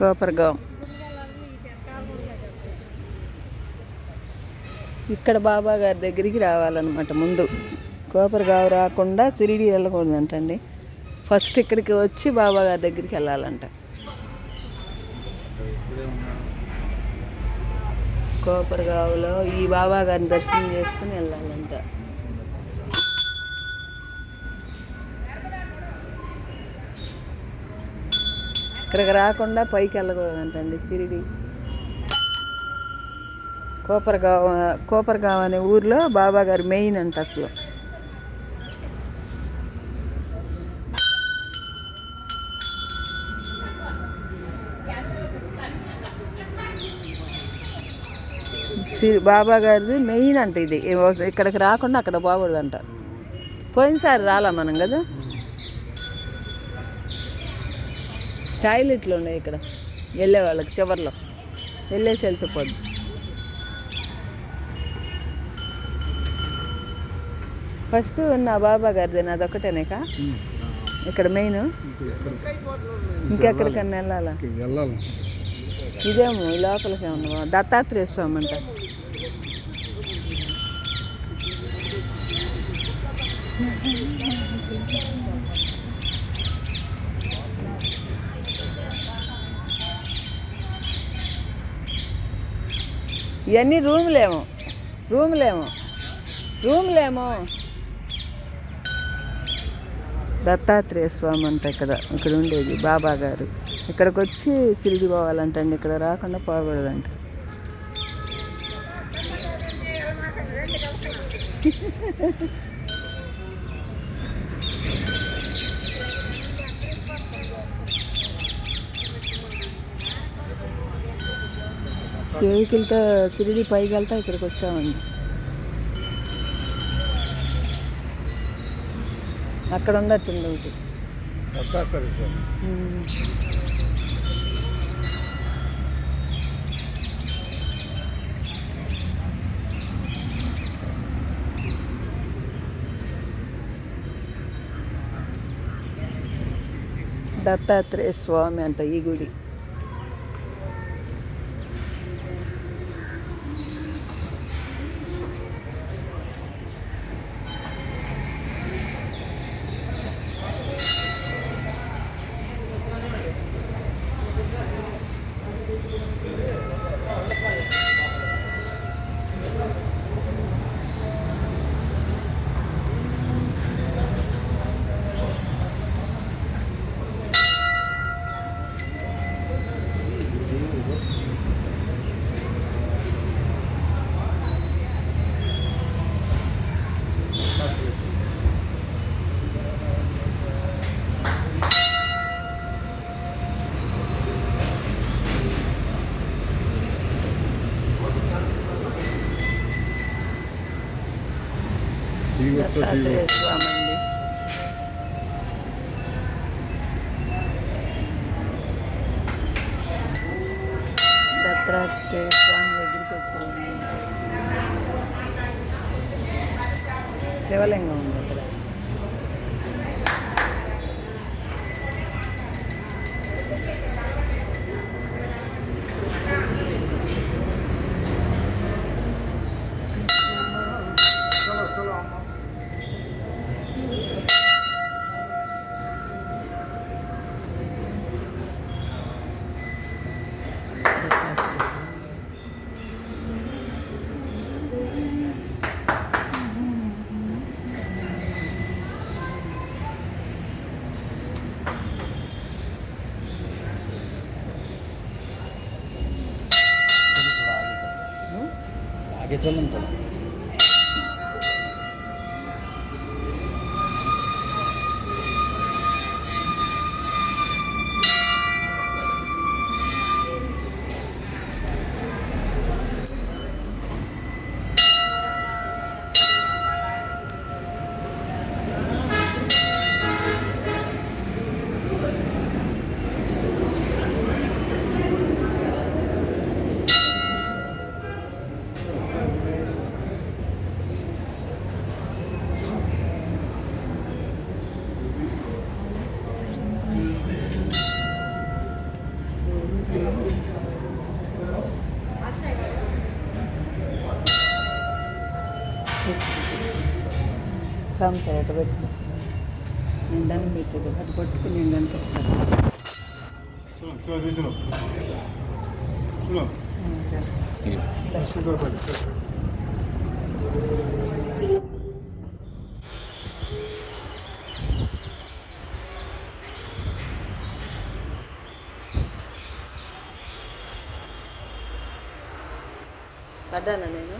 కోపర్గాం. ఇక్కడ బాబా గారి దగ్గరికి రావాలన్నమాట. ముందు కోపర్గాం రాకుండా షిరిడి వెళ్ళకూడదంటండి. ఫస్ట్ ఇక్కడికి వచ్చి బాబా గారి దగ్గరికి వెళ్ళాలంట. కోపర్గాంలో ఈ బాబా గారిని దర్శనం చేసుకుని వెళ్ళాలంట. ఇక్కడికి రాకుండా పైకి వెళ్ళకూడదంటండి షిరిడి. కోపర్గాం అనే ఊర్లో బాబా గారు మెయిన్ అంట అసలు. బాబా గారిది మెయిన్ అంట ఇది. ఇక్కడికి రాకుండా అక్కడ పోకూడదంట. పోయినసారి రాలా మనం కదా. టాయిలెట్లు ఉన్నాయి ఇక్కడ వెళ్ళే వాళ్ళకి. చివర్లో వెళ్ళేసి వెళ్తే పోద్దు. ఫస్ట్ ఉన్న బాబా గారిది అదొక్కటేనేకా ఇక్కడ మెయిన్. ఇంకెక్కడికన్నా వెళ్ళాలా? ఇదేమో ఈ లోపలికి ఏమన్నా దత్తాత్రేయ స్వామి అంట. ఇవన్నీ రూములేమో. దత్తాత్రేయ స్వామి అంట ఇక్కడ ఉండేది బాబా గారు. ఇక్కడికి వచ్చి షిరిడి పోవాలంటండి. ఇక్కడ రాకుండా పోకూడదంట. వెహికల్తో షిరిడి పైకి వెళ్తా ఇక్కడికి వచ్చామండి. అక్కడ ఉన్నట్టుంది ఒకటి. దత్తాత్రేయ స్వామి అంట ఈ గుడి. దత్తాత్రేయ స్వామి అండి. దత్తాత్రేయ స్వామి దగ్గరికి వచ్చాము. శివలింగం ఉంది అక్కడ. आगे चलो ना. సాంసార్ అటు పెట్టుకో. నేను దండం పెట్టేది అది పట్టుకుని నేను కనిపిస్తాను. పడ్డానా నేను?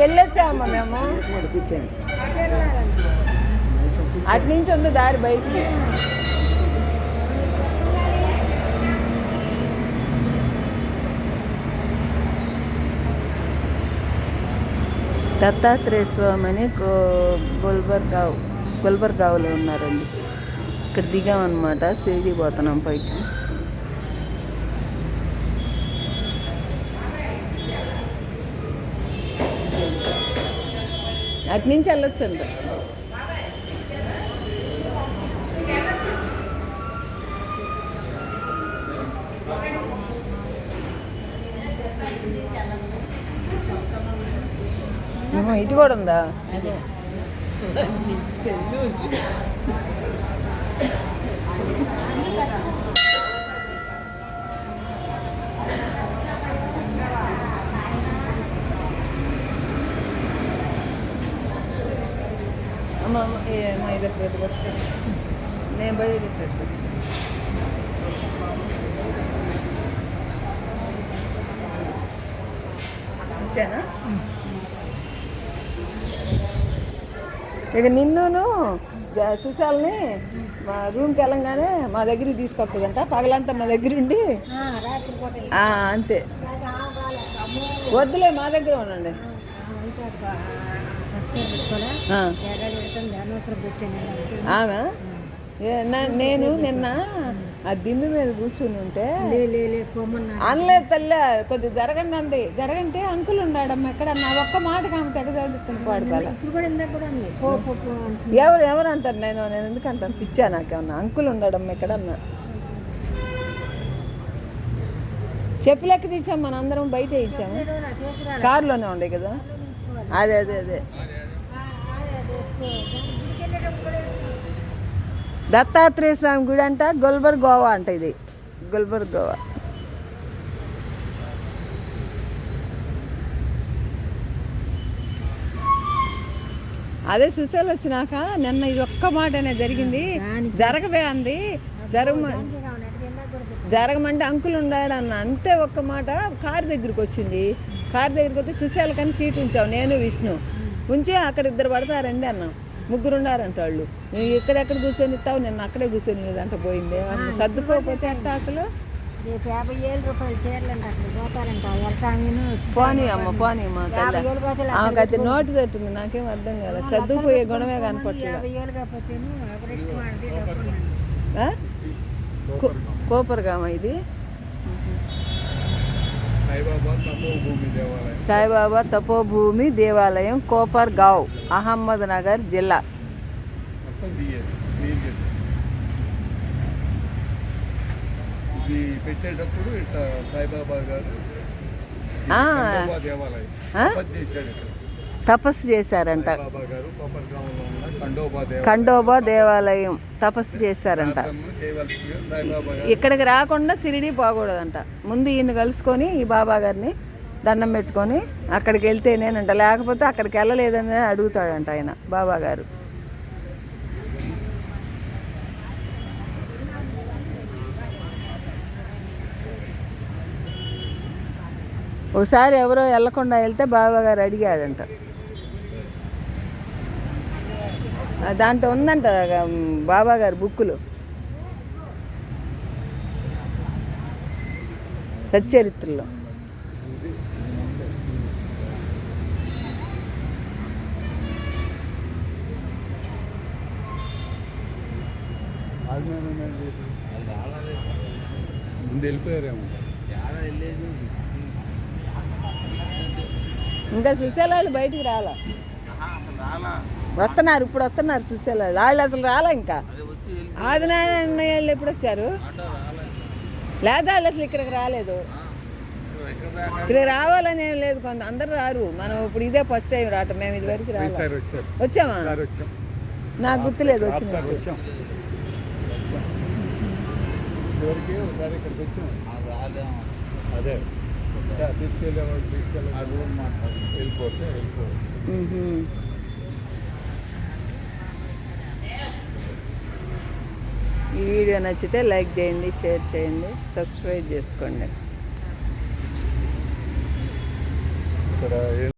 వెళ్ళొచ్చామమ్మా మేము. కూర్చోండి. అటు నుంచి ఉంది దారి బయటికి. దత్తాత్రేయ స్వామి అని గుల్బర్గావ్లో ఉన్నారండి. ఇక్కడ దిగామన్నమాట. షిరిడి పోతున్నాం పైకి. అటు నుంచి వెళ్ళొచ్చు అంట. ఇటు కూడా ఉందా? మా ఇద్దరు నేను బడి వచ్చానా? ఇక నిన్నును సుశాల్ని మా రూమ్కి వెళ్ళంగానే మా దగ్గరికి తీసుకొస్తుందంట. పగలంతా మా దగ్గర ఉండి అంతే. వద్దులే, మా దగ్గర ఉండండి. ఆమె నేను నిన్న ఆ దిమ్మి మీద కూర్చుని ఉంటే అనలేదు తల్లి, కొద్దిగా జరగండి అంది. జరగంటే అంకుల్ ఉన్నాడమ్మా ఎక్కడ నా ఒక్క మాట ఆమె తెగదాన్ని పాడుకోవాలి. ఎవరు అంటారు? నేను ఎందుకంటాను? పిచ్చా నాకేమన్నా? అంకుల్ ఉన్నాడమ్మా ఎక్కడ అన్నా. చెప్పులు ఎక్కడ తీసాము? మన అందరం బయట ఇచ్చాము. కారులోనే ఉండే కదా. అదే అదే అదే దత్తాత్రేయ స్వామి గుడి అంట. గుల్బర్గావ్ అంట. ఇది గుల్బర్గావ్. అదే సుశాల్ వచ్చినాక నిన్న ఇది ఒక్క మాటనే జరిగింది. జరగవే అంది. జరగమంటే అంకుల్ ఉన్నాడు అన్న. అంతే ఒక్క మాట. కారు దగ్గరికి వచ్చింది. కారు దగ్గరికి వస్తే సుశాల్ కానీ సీట్ ఉంచావు, నేను విష్ణు ఉంచి అక్కడ ఇద్దరు పడతారండి అన్నాం. ముగ్గురు ఉన్నారంట వాళ్ళు. నువ్వు ఎక్కడెక్కడ కూర్చొని ఇస్తావు, నిన్న అక్కడే కూర్చొని లేదంట. పోయింది సర్దుకోకపోతే అంట. అసలు 50,000 రూపాయలు చీరలంటే అక్కడ పోతారంట. పోనీ అమ్మ పోనీ అమ్మ. ఆమెకైతే నోటు తట్టుంది. నాకేం అర్థం కాదు. సర్దుకుపోయే గుణమే కనపట్లేదు. కోపర్గామ ఇది. సాయిబాబా తపోభూమి దేవాలయం, కోపర్గావ్, అహ్మద్నగర్ జిల్లా. పెట్టేటప్పుడు ఇట్లా సాయిబాబా గారు తపస్సు చేశారంట. ఖండోబా దేవాలయం తపస్సు చేశారంట. ఇక్కడికి రాకుండా షిరిడి పోకూడదంట. ముందు ఈయన కలుసుకొని ఈ బాబా గారిని దండం పెట్టుకొని అక్కడికి వెళ్తేనేనంట. లేకపోతే అక్కడికి వెళ్ళలేదని అడుగుతాడంట ఆయన బాబా గారు. ఒకసారి ఎవరో వెళ్ళకుండా వెళ్తే బాబా గారు అడిగాడంట. దాంట్లో ఉందంట బాబా గారి బుక్కులు సచ్చరిత్రలో. ముందు వెళ్ళిపోయారేమో. ఇంకా సుశీలాళ్ళు బయటికి రాలా, వస్తున్నారు ఇప్పుడు వస్తున్నారు సుశీలాళ్ళు. వాళ్ళు అసలు రాలా ఇంకా. ఆదినారాయణ వాళ్ళు ఎప్పుడు వచ్చారు? లేదా వాళ్ళు అసలు ఇక్కడికి రాలేదు. ఇక్కడ రావాలని ఏం లేదు, కొంత అందరు రారు. మనం ఇప్పుడు ఇదే ఫస్ట్ టైం రావటం. మేము ఇది వరకు రావాలి. వచ్చామా? నాకు గుర్తులేదు వచ్చినట్టు. ఒకసారి ఇక్కడికి వచ్చాం. అదే తీసుకెళ్ళేవాడు వెళ్ళిపోతే ఈ వీడియో నచ్చితే లైక్ చేయండి, షేర్ చేయండి, సబ్స్క్రైబ్ చేసుకోండి. ఇక్కడ